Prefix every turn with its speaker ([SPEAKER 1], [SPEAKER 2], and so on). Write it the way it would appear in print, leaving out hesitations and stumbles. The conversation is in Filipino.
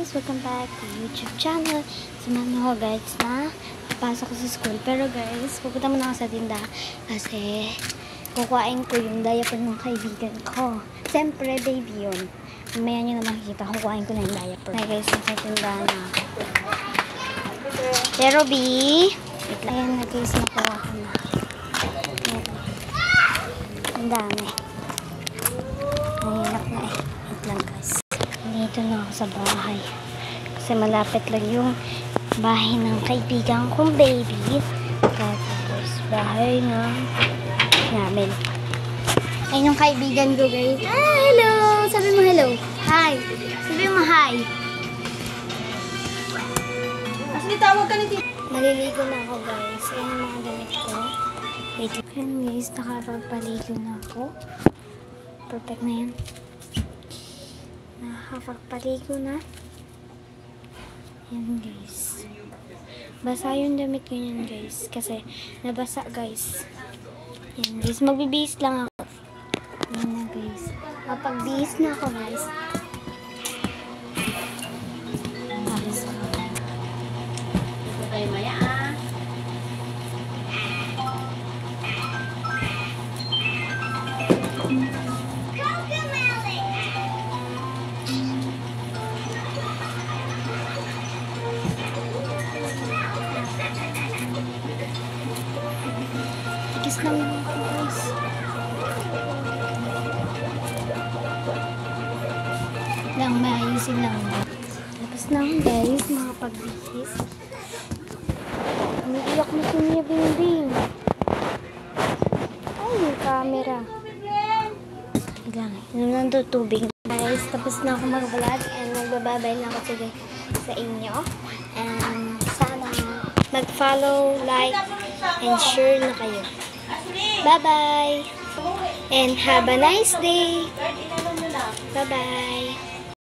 [SPEAKER 1] guys! Welcome back to YouTube channel. Samahan mo ako guys na papasok ko sa school. Pero guys, pupunta muna ako sa tinda kasi kukuhain ko yung diaper ng kaibigan ko. Siyempre, baby yun. Mamaya nyo na makikita, kukuhain ko na yung diaper. Okay guys, nasa tinda na ako. Pero B, ayan na guys, nakuha ko na. Ang dami. Mahirap na eh. Wait lang guys. Dito na ako sa bahay. Kasi malapit lang yung bahay ng kaibigan kong baby. Tapos bahay namin. Ayun yung kaibigan ko guys. Ah, hello! Sabi mo hello. Hi. Sabi mo hi.
[SPEAKER 2] Kasi tawag ka ni
[SPEAKER 1] Maliligo na ako guys. Ayan yung mga damit ko. Wait lang guys. Nakapagpaligo na ako. Perfect na yan. Nakapagpaligo na. Yan guys. Basa yung damit ko yan guys. Kasi nabasa guys. Yan guys. Magbibihis lang ako. Yan na guys. Mapagbihis na ako guys. Tapos
[SPEAKER 2] Ay, maya
[SPEAKER 1] Tikis lang ako guys. Lang maayusin lang. Tapos na ako guys, mga pagbihis. Umiiyak mo si Mia Bingbing. Ay, yung camera. Lang, yun lang to tubig. Guys, tapos na ako mag-vlog and magbababay na ako today sa inyo. And sana mag-follow, like, and share na kayo. Bye-bye! And have a nice day! Bye-bye!